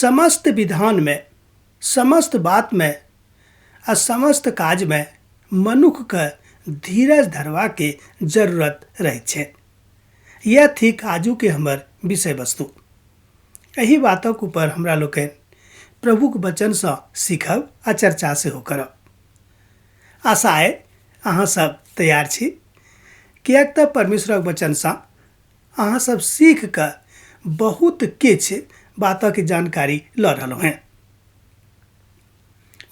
समस्त विधान में, समस्त बात में आ समस्त काज में मनुख के धीरज धरवा के जरूरत रहे छे। यह थिक आजू के हमर विषय वस्तु। यही बातक ऊपर हमरा लोकनि प्रभुक वचन से सीखब आ चर्चा से हो करब। आशा है अहाँ सब तैयार छी, किएक तऽ परमेश्वरक वचन से अहाँ सब सीख के बहुत किछ बातक जानकारी लऽ रहलहुँ हैं।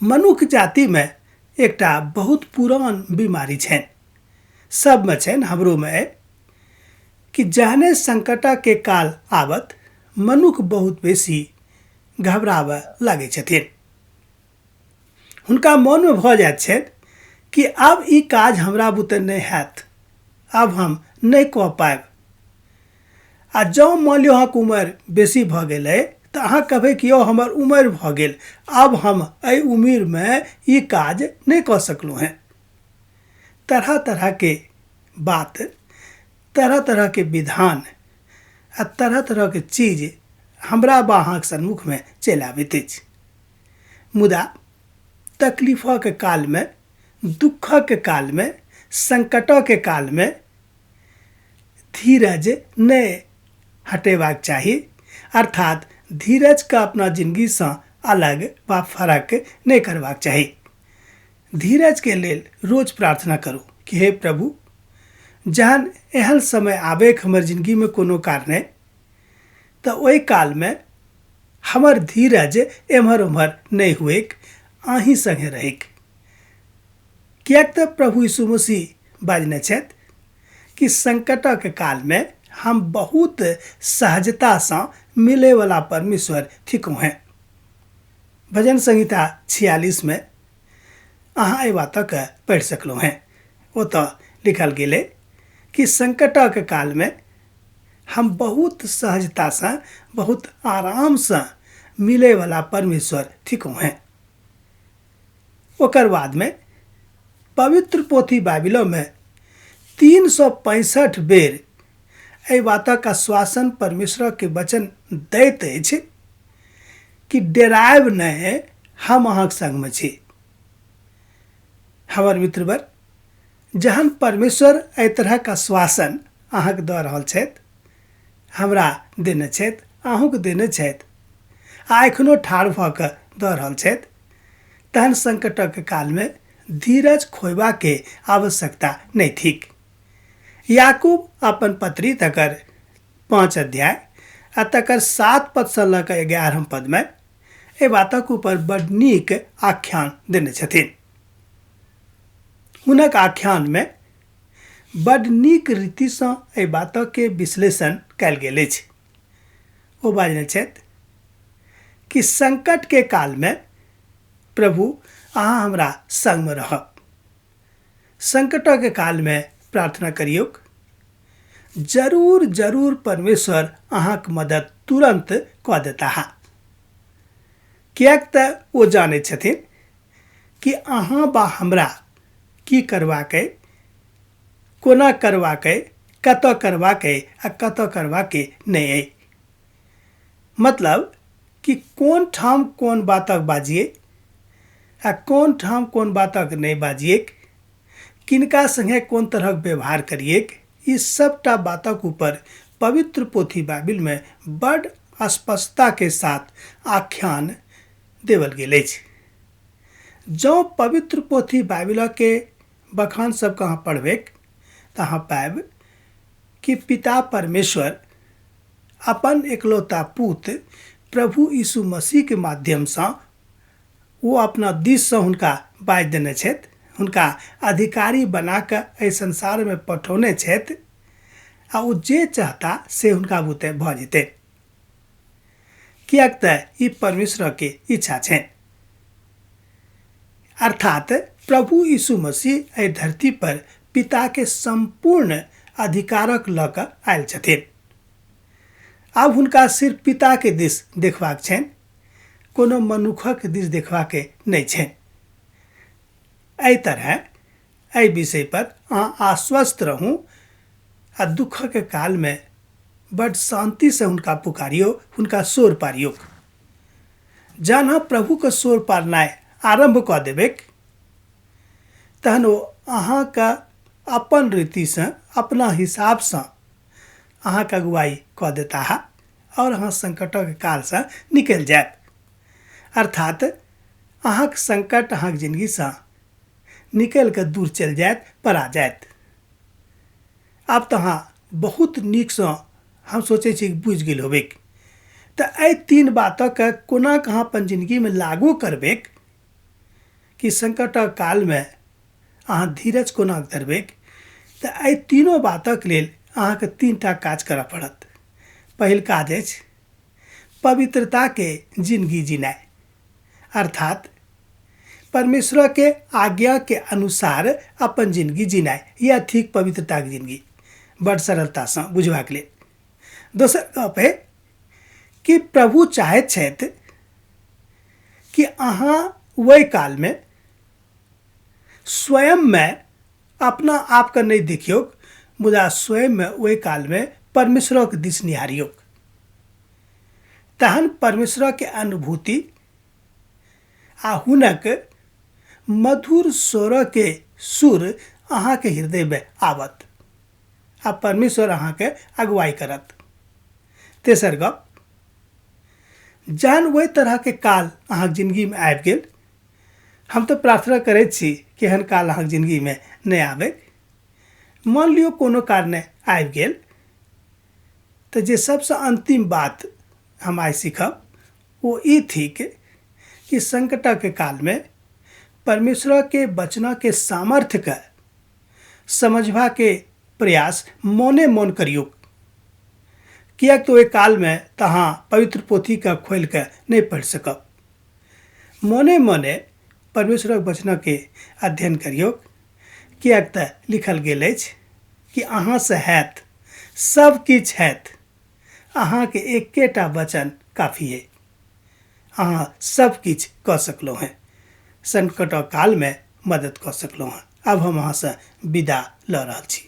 मनुष्य जाति में एकटा बहुत पुरान बीमारी छनि, सब में छनि, हमरो में है, कि जहने संकट के काल आबत मनुष्य बहुत बेसी घबराबऽ लागे छथिन। हुनका मन में भऽ जाइत छनि कि आब ई काज हमरा बुते नहीं हैत, आब हम नहीं कऽ पाएब। आ जँ मान लियौ अहाँके उम्र बेसी भऽ गेलै तऽ अहाँ कहबै कि यौ हमर उम्र भऽ गेल, आब हम एहि उम्र में ई काज नहीं कऽ सकलहुँ हैं। तरह तरह के बात, तरह तरह के विधान आ तरह तरह के चीज हमरा बा अहाँके सन्मुख में चलि आबैत अछि। मुदा तकलीफक के काल में, दुखक के काल में, संकटक के काल में धीरज नहीं हटेबाक चाही, अर्थात धीरज का अपना जिंदगी से अलग व फरक नहीं करबाक चाही। धीरज के लेल रोज प्रार्थना करू कि हे प्रभु, जहन एहन समय आबे हमर जिंदगी में कोनो कारणे, तो ओहि काल में हमर धीरज एम्हर उम्हर नहीं हुएक, अहीं संगे रहेक। किएक तऽ प्रभु यीशु मसीह बाजने छथि कि संकटक के काल में हम बहुत सहजता से मिले वाला परमेश्वर थिकौ हैं। भजन संहिता 46 में अहाँ एहि बातक पढ़ि सकलहुँ हैं। ओतऽ लिखल गेलै कि संकटक के काल में हम बहुत सहजता से, बहुत आराम से मिले वाला परमेश्वर थिकौ हैं। ओकर बाद में पवित्र पोथी बाइबिलो में 365 बेर एहि बातक आश्वासन परमेश्वर के वचन दैत अछि कि डरायब नहीं, हम अहाँक संग में छी। हमर मित्रवर, जहन परमेश्वर एहि तरहक आश्वासन अहाँके दऽ रहल छथि, हमरा देने छथि, अहूँके देने छथि, आ एखनो ठाढ़ भऽ कऽ दऽ रहल छथि, तहन संकटक काल में धीरज खोयबा के आवश्यकता नहीं थिक। याकूब अपन पत्री तकर 5 अध्याय आ तकर 7 पद से लऽ कऽ 11 पद में एहि बातक ऊपर बड़ नीक आख्यान देने छथिन। हुनक आख्यान में बड़ नीक रीति से एहि बातक के विश्लेषण कयल गेल अछि। ओ बाजने छथि कि संकट के काल में प्रभु अहाँ हमरा संग में रहब। संकटक के काल में प्रार्थना करियौ, जरूर जरूर परमेश्वर अहाँक मदद तुरंत कऽ देता। किएक तऽ ओ जानै छथिन कि अहाँ बा हमरा की करबाके, कोना करबाके, कतऽ करबाके आ कतऽ करबाके नहीं अइ। मतलब कि कोन ठाम कोन बातक बाजिए आ कोन ठाम कोन बातक नहीं बाजिए, किनका संगे कोन तरहक व्यवहार करिए, ई सबटा बातक ऊपर पवित्र पोथी बाइबिल में बड़ स्पष्टता के साथ आख्यान देवल गेल अछि। जँ पवित्र पोथी बाइबिल के बखान सबके अहाँ पढ़बै तऽ अहाँ पाएब कि पिता परमेश्वर अपन एकलौता पुत्र प्रभु यीशु मसीह के माध्यम से वो अपना दिस से हुनका बाजि देने छथि, हुनका अधिकारी बना कऽ एहि संसार में पठौने छथि, आ ओ जे चाहता से हुनका बुते भऽ जेतै। किएक तऽ ई परमेश्वर के इच्छा छनि। अर्थात प्रभु यीशु मसीह एहि धरती पर पिता के संपूर्ण अधिकारक लऽ कऽ आयल छथिन। आब हुनका सिर्फ पिता के दिस देखबाक छनि, कोनो मनुखक दिस देखबाक नहीं छनि। एहि तरह एहि विषय पर अहाँ आश्वस्त रहू आ दुख के काल में बड़ शांति से हुनका पुकारियो, हुनका शोर पारियो। जहन अहाँ प्रभुके शोर पारनाइ आरम्भ कऽ देबै तहन ओ अहाँके अपन रीतिसँ अपना हिसाबसँ अहाँके अगुवाई कऽ देता और अहाँ संकटक कालसँ निकलि जायब। अर्थात अहाँके संकट अहाँके जिन्दगीसँ निकलि कऽ दूर चलि जायत, परा जायत। आब तऽ अहाँ बहुत नीकसँ हम सोचै छी बुझि गेल होबै। तऽ एहि 3 बातके कोना अहाँ अपन जिन्दगीमे लागू करबै कि संकटक कालमे अहाँ धीरज कोना धरबै, तऽ एहि तीनों बातक लेल अहाँके 3टा काज करऽ पड़त। पहिल काज अछि पवित्रताके जिंदगी जीनाइ, अर्थात परमेश्वर के आज्ञा के अनुसार अपन जिंदगी जीनाइ, यह थिक पवित्रताके जिंदगी, बड़ सरलतासँ बुझबाक लेल। दोसर गप है कि प्रभु चाहैत छथि कि अहाँ ओहि कालमे स्वयंमे अपना आपके नहीं देखियौ, मुदा स्वयंमे ओहि कालमे परमेश्वरक दिस निहारियौ। तहन परमेश्वरके अनुभूति आ हुनक मधुर स्वरके सुर अहाँके हृदयमे आवत आ परमेश्वर अहाँके अगुवाई करत। तेसर गप, जहन ओहि तरहके काल अहाँके जिंदगीमे आबि गेल, हम तऽ प्रार्थना करैत छी कि एहन काल अहाँके जिंदगीमे नहि आबै। मान लियौ कोनो कारणे आबि गेल, तऽ जे सबसँ अंतिम बात हम आइ सीखब वो ई थिक कि संकटक कालमे परमेश्वरके वचनके सामर्थ्यके समझबाके प्रयास मोने मोन करियौ। किएक तऽ ओहि कालमे तऽ अहाँ पवित्र पोथीके खोलिके नहि पढ़ि सकब। मोने मोने परमेश्वरक वचनके अध्ययन करियौ, किएक तऽ लिखल गेल अछि कि अहाँसँ हैत, सब किछु हैत, अहाँके एकेटा वचन काफी है, अहाँ सब किछु कऽ सकलहुँ हैं, संकटक कालमे मदद कऽ सकलहुँ हैं। अब हम अहाँसँ विदा लऽ रहल छी।